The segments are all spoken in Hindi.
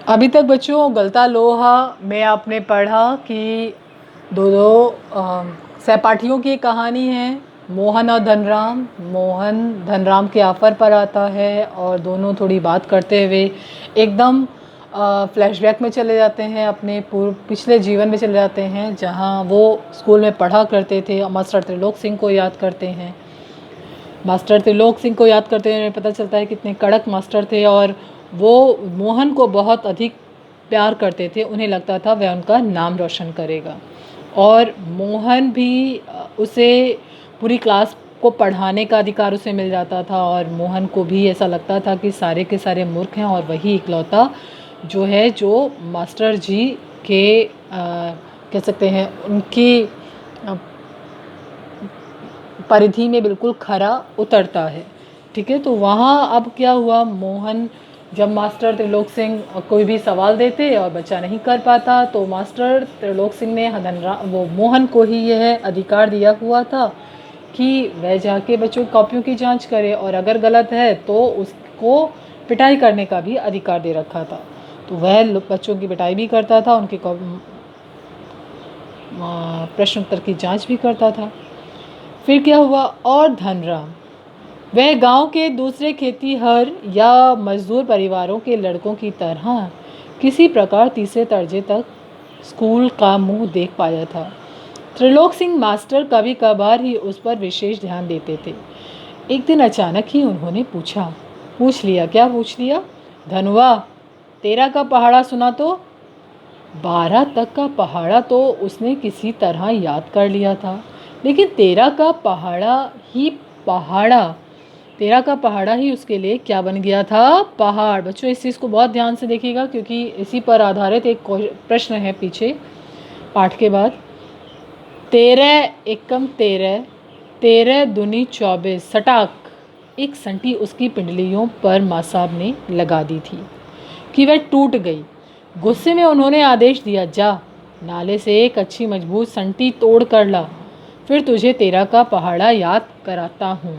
अभी तक बच्चों गलता लोहा में आपने पढ़ा कि दो सहपाठियों की कहानी है, मोहन और धनराम। मोहन धनराम के ऑफर पर आता है और दोनों थोड़ी बात करते हुए एकदम फ्लैशबैक में चले जाते हैं, अपने पिछले जीवन में चले जाते हैं जहां वो स्कूल में पढ़ा करते थे। मास्टर त्रिलोक सिंह को याद करते हैं। मास्टर त्रिलोक सिंह को याद करते हुए पता चलता है कितने कड़क मास्टर थे और वो मोहन को बहुत अधिक प्यार करते थे। उन्हें लगता था वह उनका नाम रोशन करेगा और मोहन भी उसे पूरी क्लास को पढ़ाने का अधिकार उसे मिल जाता था और मोहन को भी ऐसा लगता था कि सारे के सारे मूर्ख हैं और वही इकलौता जो है जो मास्टर जी के कह सकते हैं उनकी परिधि में बिल्कुल खरा उतरता है। ठीक है, तो वहाँ अब क्या हुआ, मोहन जब मास्टर त्रिलोक सिंह कोई भी सवाल देते और बच्चा नहीं कर पाता तो मास्टर त्रिलोक सिंह ने वो मोहन को ही यह अधिकार दिया हुआ था कि वह जाके बच्चों की कॉपियों की जांच करे और अगर गलत है तो उसको पिटाई करने का भी अधिकार दे रखा था। तो वह बच्चों की पिटाई भी करता था, उनके प्रश्न उत्तर की जांच भी करता था। फिर क्या हुआ, और धनराम वह गांव के दूसरे खेतीहर या मजदूर परिवारों के लड़कों की तरह किसी प्रकार तीसरे दर्जे तक स्कूल का मुंह देख पाया था। त्रिलोक सिंह मास्टर कभी कभार ही उस पर विशेष ध्यान देते थे। एक दिन अचानक ही उन्होंने पूछ लिया। क्या पूछ लिया? धनुआ, 13 का पहाड़ा सुना तो? 12 तक का पहाड़ा तो उसने किसी तरह याद कर लिया था, लेकिन 13 का पहाड़ा ही उसके लिए क्या बन गया था? पहाड़। बच्चों इस चीज़ को बहुत ध्यान से देखिएगा क्योंकि इसी पर आधारित एक प्रश्न है पीछे पाठ के बाद। 13 एकम 13, 13 दूनी 24, सटाक एक संटी उसकी पिंडलियों पर माँ साहब ने लगा दी थी कि वह टूट गई। गुस्से में उन्होंने आदेश दिया, जा नाले से एक अच्छी मजबूत संटी तोड़ कर ला, फिर तुझे 13 का पहाड़ा याद कराता हूँ।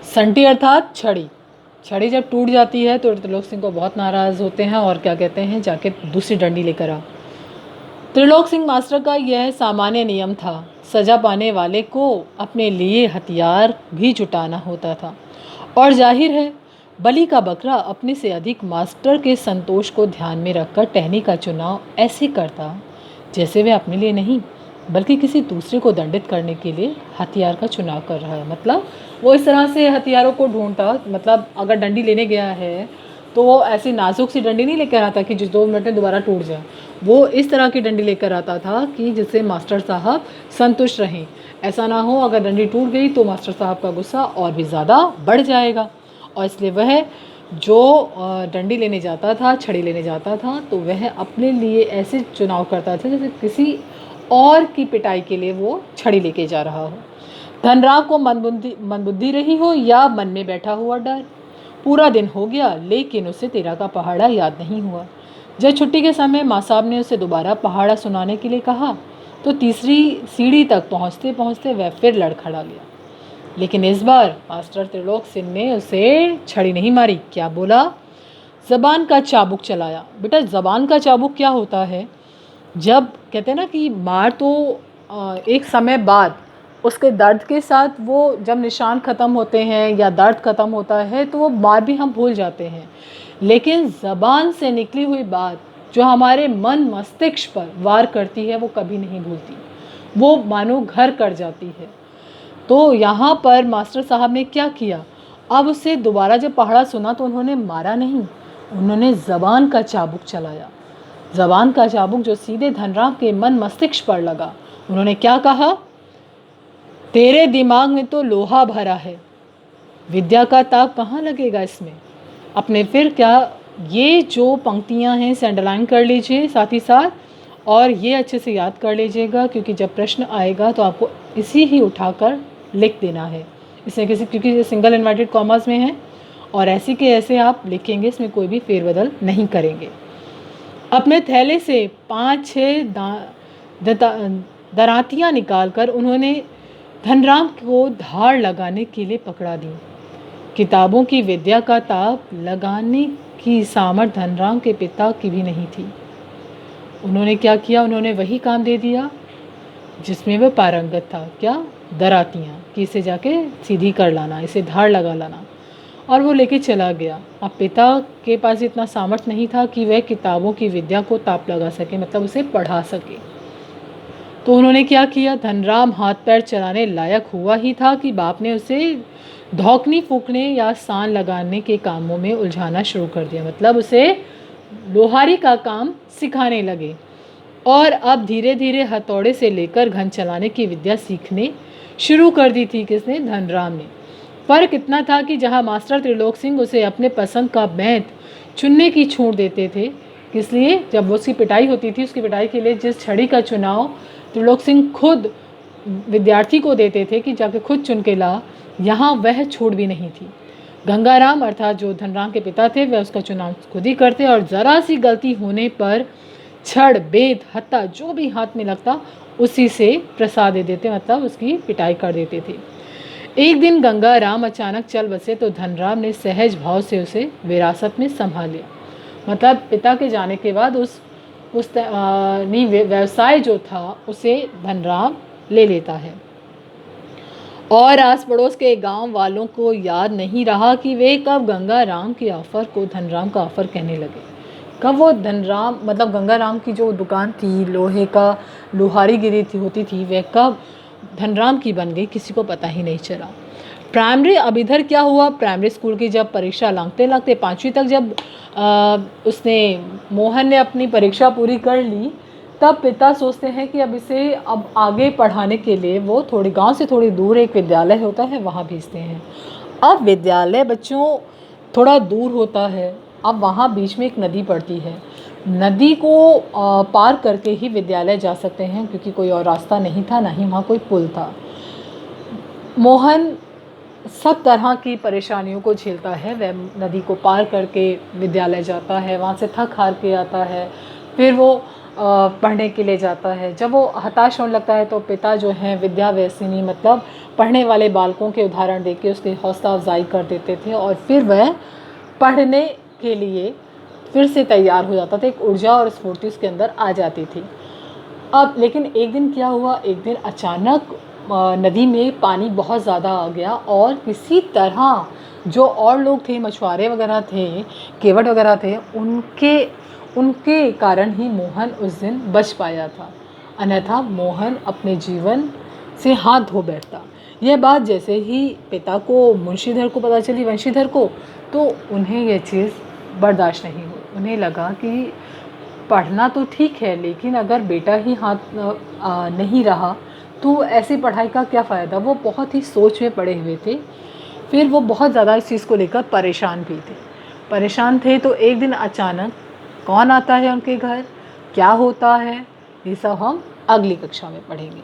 संटी अर्थात छड़ी। छड़ी जब टूट जाती है तो त्रिलोक सिंह को बहुत नाराज़ होते हैं और क्या कहते हैं, जाके दूसरी डंडी लेकर आ। त्रिलोक सिंह मास्टर का यह सामान्य नियम था। सजा पाने वाले को अपने लिए हथियार भी जुटाना होता था और जाहिर है बलि का बकरा अपने से अधिक मास्टर के संतोष को ध्यान में रखकर टहनी का चुनाव ऐसे करता जैसे वह अपने लिए नहीं बल्कि किसी दूसरे को दंडित करने के लिए हथियार का चुनाव कर रहा है। मतलब वो इस तरह से हथियारों को ढूंढता, मतलब अगर डंडी लेने गया है तो वो ऐसी नाजुक सी डंडी नहीं लेकर आता कि जिस 2 मिनट में दोबारा टूट जाए। वो इस तरह की डंडी लेकर आता था कि जिससे मास्टर साहब संतुष्ट रहें। ऐसा ना हो अगर डंडी टूट गई तो मास्टर साहब का गुस्सा और भी ज़्यादा बढ़ जाएगा। और इसलिए वह जो डंडी लेने जाता था, छड़ी लेने जाता था, तो वह अपने लिए ऐसे चुनाव करता था जैसे किसी और की पिटाई के लिए वो छड़ी लेके जा रहा हो। धनराम को मंदबुद्धि रही हो या मन में बैठा हुआ डर। पूरा दिन हो गया लेकिन उसे 13 का पहाड़ा याद नहीं हुआ। जब छुट्टी के समय माँ साहब ने उसे दोबारा पहाड़ा सुनाने के लिए कहा तो तीसरी सीढ़ी तक पहुँचते पहुँचते वह फिर लड़खड़ा गया। लेकिन इस बार मास्टर त्रिलोक सिंह ने उसे छड़ी नहीं मारी। क्या बोला? ज़बान का चाबुक चलाया। बेटा ज़बान का चाबुक क्या होता है? जब कहते हैं ना कि मार तो एक समय बाद उसके दर्द के साथ वो जब निशान ख़त्म होते हैं या दर्द ख़त्म होता है तो वो मार भी हम भूल जाते हैं, लेकिन ज़बान से निकली हुई बात जो हमारे मन मस्तिष्क पर वार करती है वो कभी नहीं भूलती, वो मानो घर कर जाती है। तो यहाँ पर मास्टर साहब ने क्या किया, अब उससे दोबारा जब पहाड़ा सुना तो उन्होंने मारा नहीं, उन्होंने ज़बान का चाबुक चलाया। ज़बान का चाबुक जो सीधे धनराम के मन मस्तिष्क पर लगा। उन्होंने क्या कहा? तेरे दिमाग में तो लोहा भरा है, विद्या का ताप कहाँ लगेगा इसमें। अपने फिर क्या ये जो पंक्तियाँ हैं इसे अंडरलाइन कर लीजिए साथ ही साथ, और ये अच्छे से याद कर लीजिएगा क्योंकि जब प्रश्न आएगा तो आपको इसी ही उठाकर लिख देना है। इसमें क्योंकि ये सिंगल इन्वर्टेड कॉमास में है और ऐसे के ऐसे आप लिखेंगे, इसमें कोई भी फेरबदल नहीं करेंगे। अपने थैले से 5-6 दरातियाँ निकालकर उन्होंने धनराम को धार लगाने के लिए पकड़ा दी। किताबों की विद्या का ताप लगाने कि सामर्थ्य धनराम के पिता की भी नहीं थी। उन्होंने क्या किया, उन्होंने वही काम दे दिया जिसमें वह पारंगत था। क्या? दरातियाँ, कि इसे जाके सीधी कर लाना, इसे धार लगा लाना, और वो लेके चला गया। अब पिता के पास इतना सामर्थ्य नहीं था कि वह किताबों की विद्या को ताप लगा सके, मतलब उसे पढ़ा सके। तो उन्होंने क्या किया, धनराम हाथ पैर चलाने लायक हुआ ही था कि बाप ने उसे धौकनी फूकने या सान लगाने के कामों में उलझाना शुरू कर दिया, मतलब उसे लोहारी का काम सिखाने लगे। और अब धीरे धीरे हथौड़े से लेकर घन चलाने की विद्या सीखने शुरू कर दी थी। किसने? धनराम ने। फ़र्क इतना था कि जहाँ मास्टर त्रिलोक सिंह उसे अपने पसंद का बैंत चुनने की छूट देते थे, इसलिए जब उसकी पिटाई होती थी, उसकी पिटाई के लिए जिस छड़ी का चुनाव त्रिलोक सिंह खुद विद्यार्थी को देते थे कि जाके खुद चुन के ला, यहाँ वह छूट भी नहीं थी। गंगाराम अर्थात जो धनराम के पिता थे, वह उसका चुनाव खुद ही करते और ज़रा सी गलती होने पर छड़, बेत, हत्ता जो भी हाथ में लगता उसी से प्रसाद दे देते, मतलब उसकी पिटाई कर देते थे। एक दिन गंगाराम अचानक चल बसे तो धनराम ने सहज भाव से उसे विरासत में संभाल लिया। मतलब पिता के जाने के बाद उस व्यवसाय जो था उसे धनराम ले लेता है। और आस पड़ोस के गांव वालों को याद नहीं रहा कि वे कब गंगाराम के ऑफर को धनराम का ऑफर कहने लगे। कब वो धनराम, मतलब गंगाराम की जो दुकान थी लोहे का, लोहारीगिरी होती थी, वह कब धनराम की बन गई, किसी को पता ही नहीं चला। प्राइमरी, अब इधर क्या हुआ, प्राइमरी स्कूल की जब परीक्षा लगते लगते 5वीं तक जब मोहन ने अपनी परीक्षा पूरी कर ली, तब पिता सोचते हैं कि अब इसे अब आगे पढ़ाने के लिए वो थोड़ी गांव से थोड़ी दूर एक विद्यालय होता है, वहाँ भेजते हैं। अब विद्यालय बच्चों थोड़ा दूर होता है, अब वहाँ बीच में एक नदी पड़ती है, नदी को पार करके ही विद्यालय जा सकते हैं, क्योंकि कोई और रास्ता नहीं था, ना ही वहाँ कोई पुल था। मोहन सब तरह की परेशानियों को झेलता है, वह नदी को पार करके विद्यालय जाता है, वहाँ से थक हार के आता है, फिर वो पढ़ने के लिए जाता है। जब वो हताश होने लगता है तो पिता जो हैं विद्या व्यसनी, मतलब पढ़ने वाले बालकों के उदाहरण देके उसकी हौसला अफजाई कर देते थे, और फिर वह पढ़ने के लिए फिर से तैयार हो जाता था, एक ऊर्जा और स्फूर्ति उसके अंदर आ जाती थी। अब लेकिन एक दिन क्या हुआ, एक दिन अचानक नदी में पानी बहुत ज़्यादा आ गया, और किसी तरह जो और लोग थे, मछुआरे वगैरह थे, केवट वगैरह थे, उनके कारण ही मोहन उस दिन बच पाया था, अन्यथा मोहन अपने जीवन से हाथ धो बैठता। यह बात जैसे ही पिता को, मुंशीधर को पता चली, वंशीधर को, तो उन्हें यह चीज़ बर्दाश्त नहीं हुई। उन्हें लगा कि पढ़ना तो ठीक है, लेकिन अगर बेटा ही हाथ नहीं रहा तो ऐसी पढ़ाई का क्या फ़ायदा। वो बहुत ही सोच में पड़े हुए थे, फिर वो बहुत ज़्यादा इस चीज़ को लेकर परेशान थे। तो एक दिन अचानक कौन आता है उनके घर, क्या होता है, ये सब हम अगली कक्षा में पढ़ेंगे।